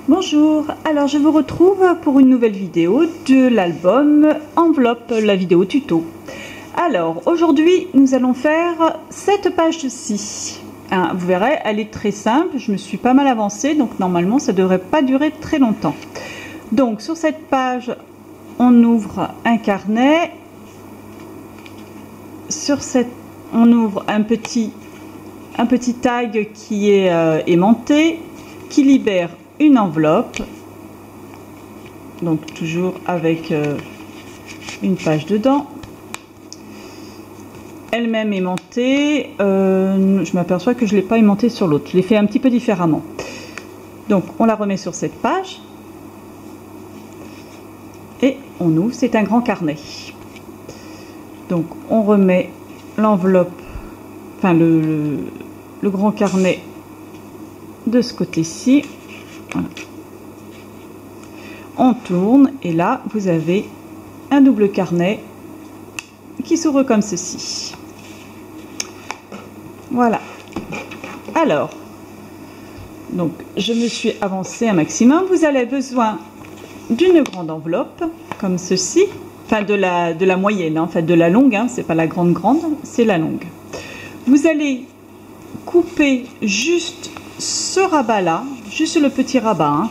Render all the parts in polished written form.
Bonjour, alors je vous retrouve pour une nouvelle vidéo de l'album Enveloppe, la vidéo tuto. Alors aujourd'hui nous allons faire cette page-ci. Vous verrez, elle est très simple, je me suis pas mal avancée, donc normalement ça ne devrait pas durer très longtemps. Donc sur cette page, on ouvre un carnet. On ouvre un petit tag qui est aimanté, qui libère une enveloppe, donc toujours avec une page dedans, elle-même aimantée. Je m'aperçois que je ne l'ai pas aimantée sur l'autre, je l'ai fait un petit peu différemment. Donc on la remet sur cette page et on ouvre. C'est un grand carnet, donc on remet l'enveloppe, enfin le grand carnet de ce côté-ci. Voilà. On tourne et là vous avez un double carnet qui s'ouvre comme ceci. Voilà. Alors, donc je me suis avancée un maximum. Vous avez besoin d'une grande enveloppe comme ceci, enfin de la moyenne, en fait de la longue, hein, c'est pas la grande, c'est la longue. Vous allez couper juste ce rabat là, juste le petit rabat, hein,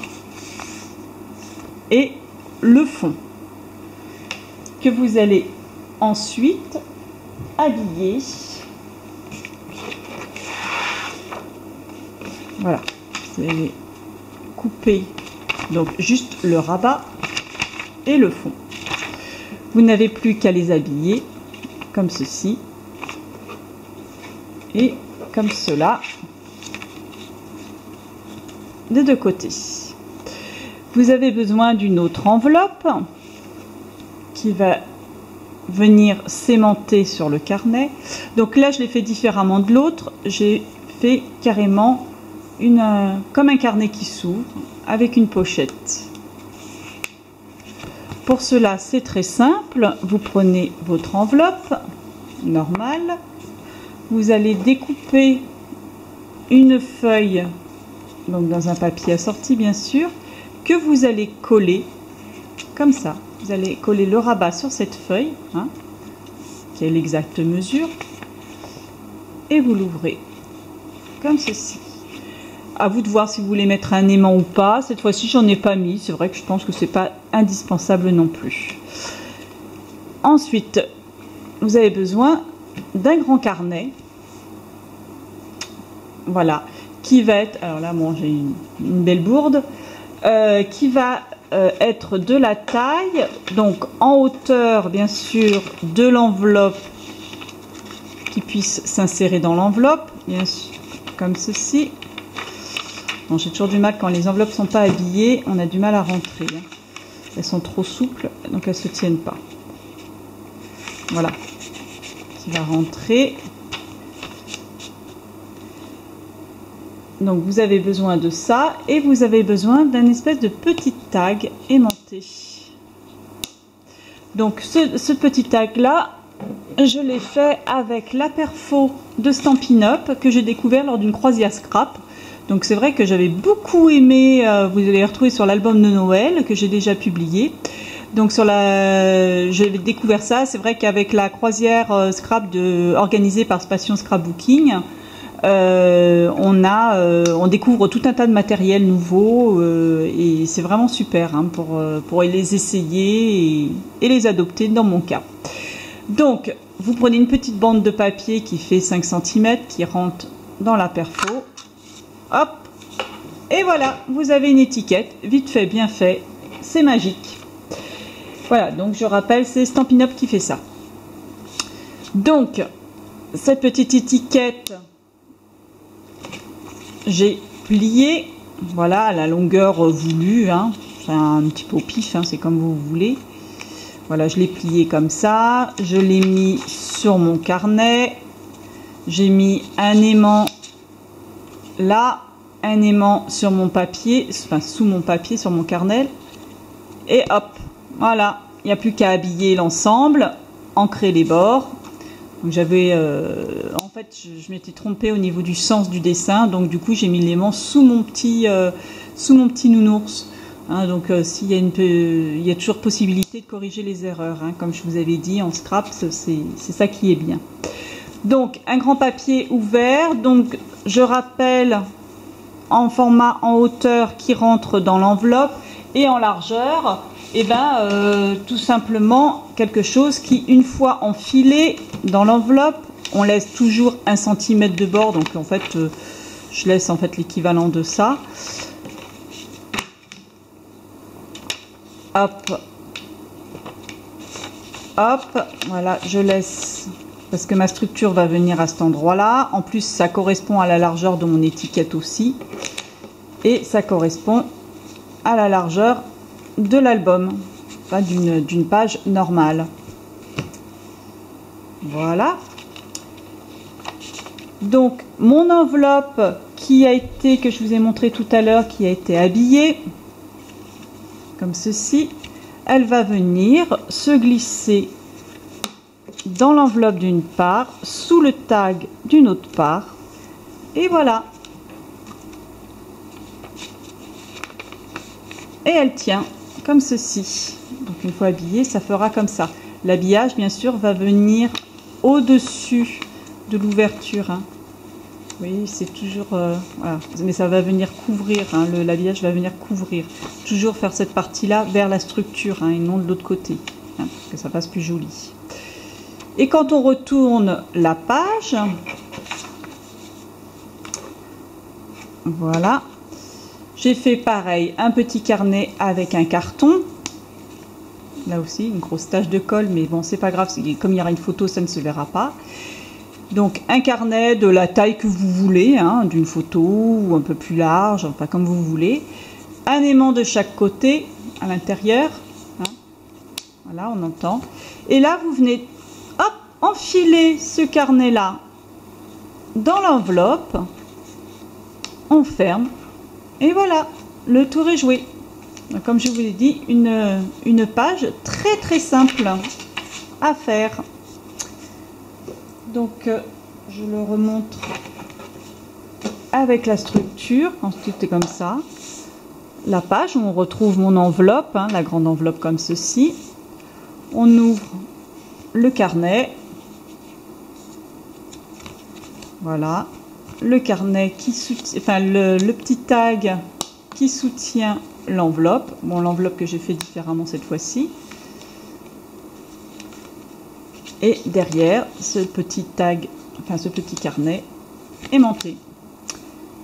et le fond que vous allez ensuite habiller. Voilà, vous allez couper donc juste le rabat et le fond. Vous n'avez plus qu'à les habiller comme ceci et comme cela des deux côtés. Vous avez besoin d'une autre enveloppe qui va venir s'aimanter sur le carnet. Donc là je l'ai fait différemment de l'autre, j'ai fait carrément comme un carnet qui s'ouvre avec une pochette. Pour cela c'est très simple, vous prenez votre enveloppe normale, vous allez découper une feuille, donc dans un papier assorti bien sûr, que vous allez coller comme ça. Vous allez coller le rabat sur cette feuille, hein, qui est l'exacte mesure, et vous l'ouvrez comme ceci. À vous de voir si vous voulez mettre un aimant ou pas. Cette fois-ci j'en ai pas mis, c'est vrai que je pense que c'est pas indispensable non plus. Ensuite vous avez besoin d'un grand carnet, voilà, qui va être, alors là moi j'ai une belle bourde, qui va être de la taille, donc en hauteur bien sûr de l'enveloppe, qui puisse s'insérer dans l'enveloppe, bien sûr, comme ceci. Bon, j'ai toujours du mal quand les enveloppes sont pas habillées, on a du mal à rentrer, hein. Elles sont trop souples, donc elles se tiennent pas. Voilà, qui va rentrer. Donc vous avez besoin de ça et vous avez besoin d'un espèce de petit tag aimanté. Donc ce petit tag là, je l'ai fait avec la perfo de Stampin' Up que j'ai découvert lors d'une croisière scrap. Donc c'est vrai que j'avais beaucoup aimé, vous allez les retrouver sur l'album de Noël que j'ai déjà publié. Donc j'ai découvert ça, c'est vrai qu'avec la croisière scrap organisée par Passion Scrapbooking, on découvre tout un tas de matériel nouveau et c'est vraiment super, hein, pour les essayer et les adopter dans mon cas. Donc vous prenez une petite bande de papier qui fait 5 cm qui rentre dans la perfo, hop, et voilà, vous avez une étiquette, vite fait, bien fait, c'est magique. Voilà, donc je rappelle, c'est Stampin' Up qui fait ça. Donc cette petite étiquette, j'ai plié, voilà, à la longueur voulue, hein, enfin, un petit peu au pif, hein, c'est comme vous voulez. Voilà, je l'ai plié comme ça, je l'ai mis sur mon carnet, j'ai mis un aimant là, un aimant sur mon papier, enfin sous mon papier, sur mon carnet, et hop, voilà, il n'y a plus qu'à habiller l'ensemble, ancrer les bords. Donc j'avais fait, je m'étais trompée au niveau du sens du dessin, donc du coup j'ai mis l'élément sous mon petit nounours. Hein, donc il y a toujours possibilité de corriger les erreurs, hein, comme je vous avais dit en scrap, c'est ça qui est bien. Donc un grand papier ouvert, donc je rappelle en format en hauteur qui rentre dans l'enveloppe et en largeur, et tout simplement quelque chose qui, une fois enfilé dans l'enveloppe, on laisse toujours 1 cm de bord, donc en fait je laisse en fait l'équivalent de ça. Hop, hop, voilà, je laisse, parce que ma structure va venir à cet endroit-là. En plus, ça correspond à la largeur de mon étiquette aussi. Et ça correspond à la largeur de l'album, enfin, d'une page normale. Voilà. Donc, mon enveloppe que je vous ai montré tout à l'heure, qui a été habillée, comme ceci, elle va venir se glisser dans l'enveloppe d'une part, sous le tag d'une autre part, et voilà. Et elle tient comme ceci. Donc une fois habillée, ça fera comme ça. L'habillage, bien sûr, va venir au-dessus de l'ouverture. Hein. Oui, c'est toujours... voilà. Mais ça va venir couvrir, hein. L'habillage va venir couvrir. Toujours faire cette partie-là vers la structure, hein, et non de l'autre côté, hein, parce que ça passe plus joli. Et quand on retourne la page, voilà, j'ai fait pareil, un petit carnet avec un carton. Là aussi, une grosse tache de colle, mais bon, c'est pas grave, comme il y aura une photo, ça ne se verra pas. Donc un carnet de la taille que vous voulez, hein, d'une photo ou un peu plus large, enfin comme vous voulez. Un aimant de chaque côté à l'intérieur. Hein. Voilà, on entend. Et là, vous venez hop, enfiler ce carnet-là dans l'enveloppe. On ferme. Et voilà, le tour est joué. Donc, comme je vous l'ai dit, une page très très simple à faire. Donc, je le remontre avec la structure, quand tout est comme ça. La page où on retrouve mon enveloppe, hein, la grande enveloppe comme ceci. On ouvre le carnet. Voilà. Le carnet qui soutient, enfin le petit tag qui soutient l'enveloppe. Bon, l'enveloppe que j'ai fait différemment cette fois-ci. Et derrière, ce petit tag, enfin ce petit carnet aimanté.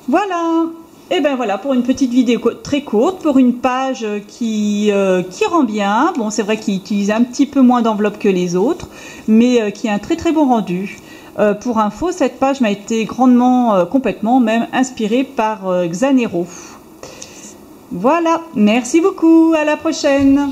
Voilà. Et ben voilà pour une petite vidéo très courte, pour une page qui rend bien. Bon, c'est vrai qu'il utilise un petit peu moins d'enveloppe que les autres, mais qui a un très très bon rendu. Pour info, cette page m'a été grandement, complètement même inspirée par Xanero. Voilà, merci beaucoup, à la prochaine.